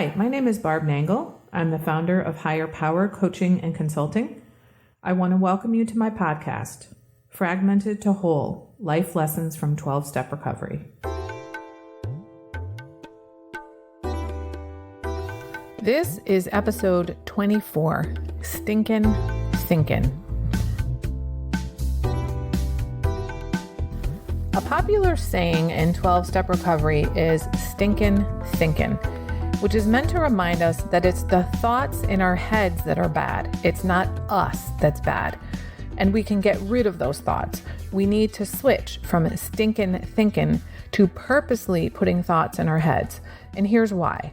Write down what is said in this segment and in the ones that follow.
Hi, my name is Barb Nangle. I'm the founder of Higher Power Coaching and Consulting. I want to welcome you to my podcast, Fragmented to Whole, Life Lessons from 12-Step Recovery. This is episode 24, Stinkin Thinkin. A popular saying in 12-Step Recovery is Stinkin Thinkin, which is meant to remind us that it's the thoughts in our heads that are bad. It's not us that's bad. And we can get rid of those thoughts. We need to switch from stinkin' thinking to purposely putting thoughts in our heads. And here's why.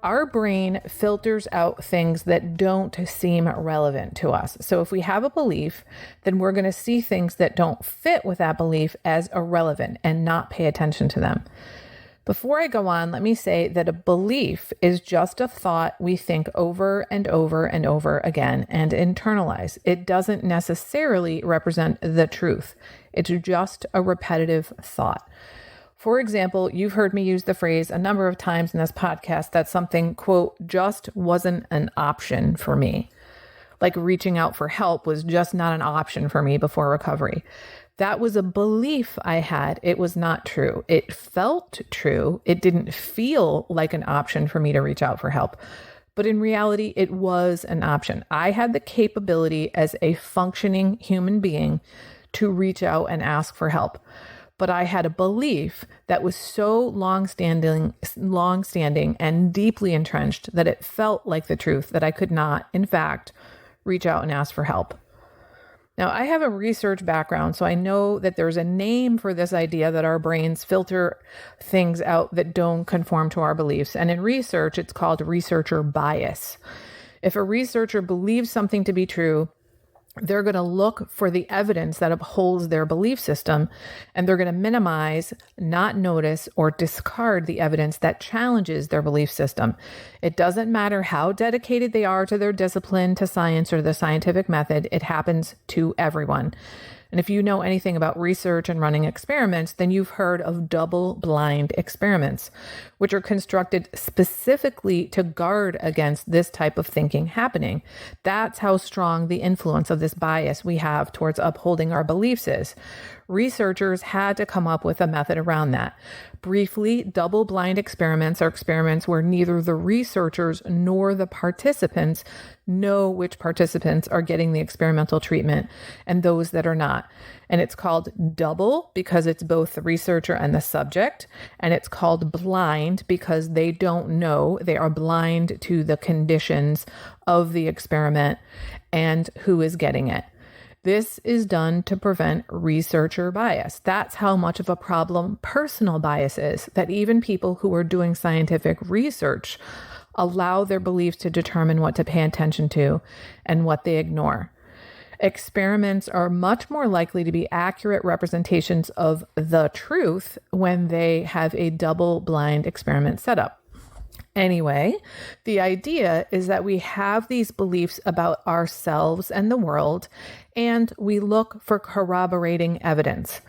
Our brain filters out things that don't seem relevant to us. So if we have a belief, then we're going to see things that don't fit with that belief as irrelevant and not pay attention to them. Before I go on, let me say that a belief is just a thought we think over and over and over again and internalize. It doesn't necessarily represent the truth. It's just a repetitive thought. For example, you've heard me use the phrase a number of times in this podcast that something, quote, just wasn't an option for me. Like reaching out for help was just not an option for me before recovery. That was a belief I had. It was not true. It felt true. It didn't feel like an option for me to reach out for help. But in reality, it was an option. I had the capability as a functioning human being to reach out and ask for help. But I had a belief that was so long-standing and deeply entrenched that it felt like the truth that I could not, in fact, reach out and ask for help. Now, I have a research background, so I know that there's a name for this idea that our brains filter things out that don't conform to our beliefs. And in research, it's called researcher bias. If a researcher believes something to be true, they're going to look for the evidence that upholds their belief system, and they're going to minimize, not notice, or discard the evidence that challenges their belief system. It doesn't matter how dedicated they are to their discipline, to science, or the scientific method. It happens to everyone. And if you know anything about research and running experiments, then you've heard of double-blind experiments, which are constructed specifically to guard against this type of thinking happening. That's how strong the influence of this bias we have towards upholding our beliefs is. Researchers had to come up with a method around that. Briefly, double-blind experiments are experiments where neither the researchers nor the participants know which participants are getting the experimental treatment and those that are not. And it's called double because it's both the researcher and the subject. And it's called blind because they don't know. They are blind to the conditions of the experiment and who is getting it. This is done to prevent researcher bias. That's how much of a problem personal bias is, that even people who are doing scientific research allow their beliefs to determine what to pay attention to and what they ignore. Experiments are much more likely to be accurate representations of the truth when they have a double-blind experiment setup. Anyway, the idea is that we have these beliefs about ourselves and the world, and we look for corroborating evidence.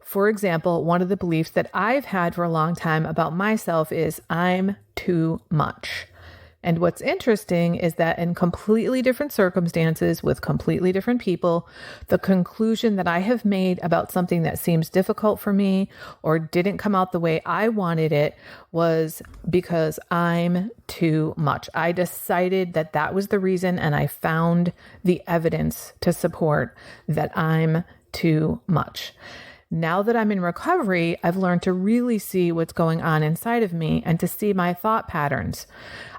For example, one of the beliefs that I've had for a long time about myself is I'm too much. And what's interesting is that in completely different circumstances with completely different people, the conclusion that I have made about something that seems difficult for me or didn't come out the way I wanted it was because I'm too much. I decided that that was the reason, and I found the evidence to support that I'm too much. Now that I'm in recovery, I've learned to really see what's going on inside of me and to see my thought patterns.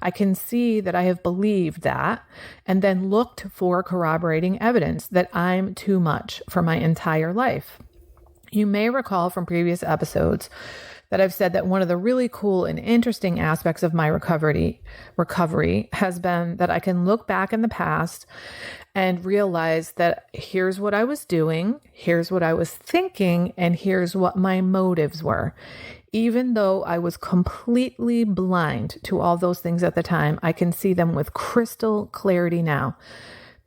I can see that I have believed that and then looked for corroborating evidence that I'm too much for my entire life. You may recall from previous episodes that I've said that one of the really cool and interesting aspects of my recovery has been that I can look back in the past and realize that here's what I was doing, here's what I was thinking, and here's what my motives were. Even though I was completely blind to all those things at the time, I can see them with crystal clarity now.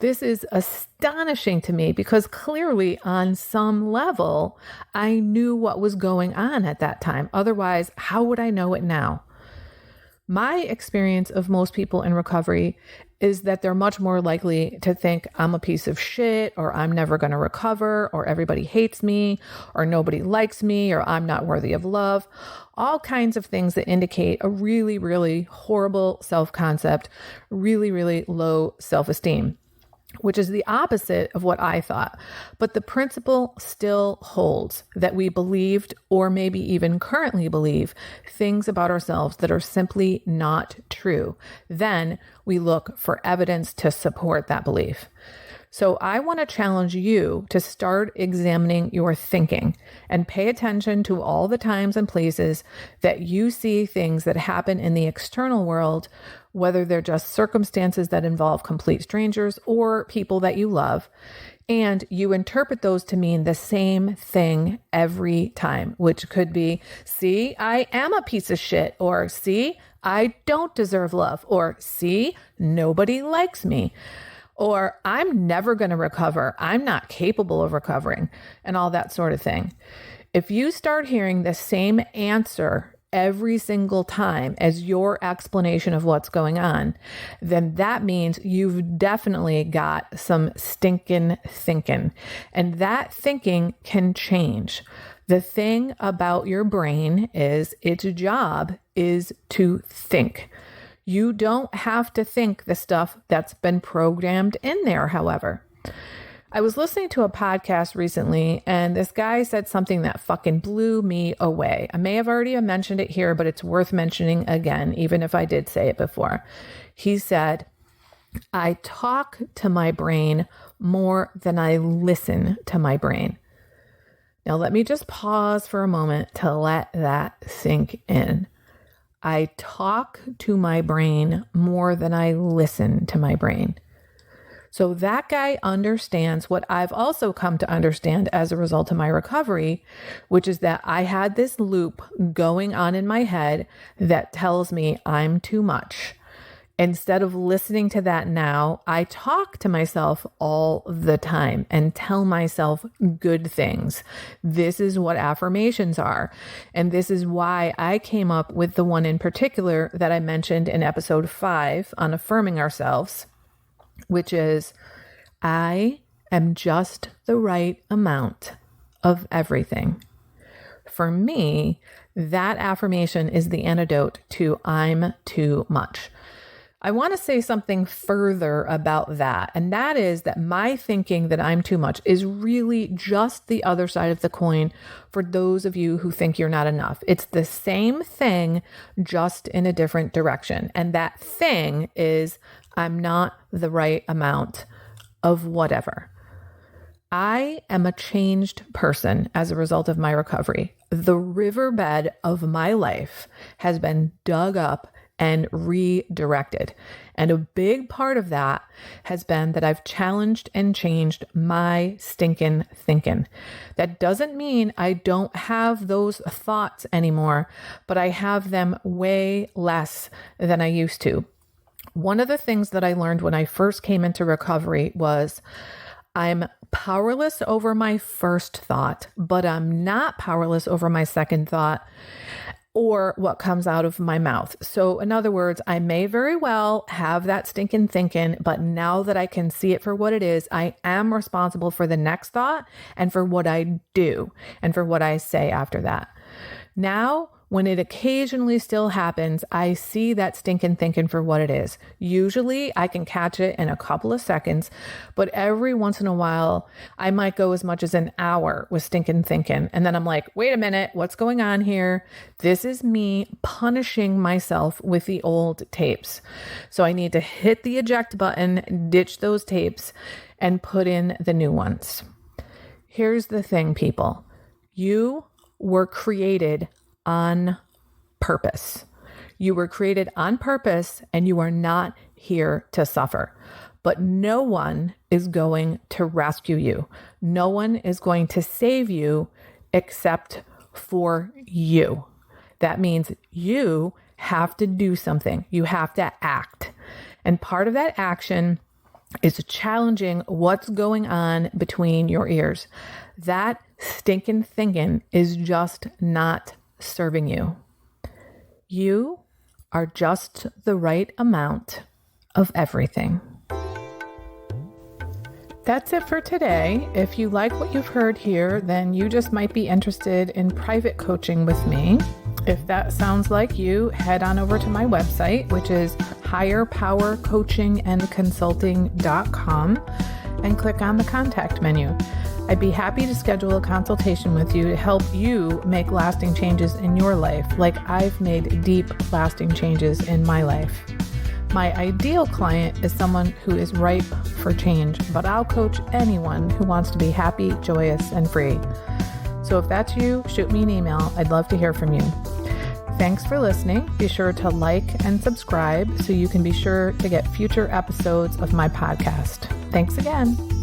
This is astonishing to me because clearly on some level, I knew what was going on at that time. Otherwise, how would I know it now? My experience of most people in recovery is that they're much more likely to think I'm a piece of shit, or I'm never going to recover, or everybody hates me, or nobody likes me, or I'm not worthy of love. All kinds of things that indicate a really, really horrible self-concept, really, really low self-esteem, which is the opposite of what I thought. But the principle still holds that we believed, or maybe even currently believe, things about ourselves that are simply not true. Then we look for evidence to support that belief. So I want to challenge you to start examining your thinking and pay attention to all the times and places that you see things that happen in the external world, whether they're just circumstances that involve complete strangers or people that you love, and you interpret those to mean the same thing every time, which could be, see, I am a piece of shit, or see, I don't deserve love, or see, nobody likes me, or I'm never going to recover, I'm not capable of recovering, and all that sort of thing. If you start hearing the same answer every single time as your explanation of what's going on, then that means you've definitely got some stinkin' thinking. And that thinking can change. The thing about your brain is its job is to think. You don't have to think the stuff that's been programmed in there, however. I was listening to a podcast recently, and this guy said something that fucking blew me away. I may have already mentioned it here, but it's worth mentioning again, even if I did say it before. He said, I talk to my brain more than I listen to my brain. Now, let me just pause for a moment to let that sink in. I talk to my brain more than I listen to my brain. So that guy understands what I've also come to understand as a result of my recovery, which is that I had this loop going on in my head that tells me I'm too much. Instead of listening to that now, I talk to myself all the time and tell myself good things. This is what affirmations are. And this is why I came up with the one in particular that I mentioned in episode 5 on affirming ourselves, which is, I am just the right amount of everything. For me, that affirmation is the antidote to I'm too much. I want to say something further about that, and that is that my thinking that I'm too much is really just the other side of the coin for those of you who think you're not enough. It's the same thing, just in a different direction. And that thing is, I'm not the right amount of whatever. I am a changed person as a result of my recovery. The riverbed of my life has been dug up and redirected. And a big part of that has been that I've challenged and changed my stinkin' thinking. That doesn't mean I don't have those thoughts anymore, but I have them way less than I used to. One of the things that I learned when I first came into recovery was I'm powerless over my first thought, but I'm not powerless over my second thought or what comes out of my mouth. So in other words, I may very well have that stinking thinking, but now that I can see it for what it is, I am responsible for the next thought and for what I do and for what I say after that. Now, when it occasionally still happens, I see that stinking thinking for what it is. Usually I can catch it in a couple of seconds, but every once in a while, I might go as much as an hour with stinking thinking. And then I'm like, wait a minute, what's going on here? This is me punishing myself with the old tapes. So I need to hit the eject button, ditch those tapes, and put in the new ones. Here's the thing, people. You were created on purpose. You were created on purpose, and you are not here to suffer. But no one is going to rescue you. No one is going to save you except for you. That means you have to do something. You have to act. And part of that action is challenging what's going on between your ears. That stinking thinking is just not serving you. You are just the right amount of everything. That's it for today. If you like what you've heard here, then you just might be interested in private coaching with me. If that sounds like you, head on over to my website, which is higherpowercoachingandconsulting.com, and click on the contact menu. I'd be happy to schedule a consultation with you to help you make lasting changes in your life, like I've made deep, lasting changes in my life. My ideal client is someone who is ripe for change, but I'll coach anyone who wants to be happy, joyous, and free. So if that's you, shoot me an email. I'd love to hear from you. Thanks for listening. Be sure to like and subscribe so you can be sure to get future episodes of my podcast. Thanks again.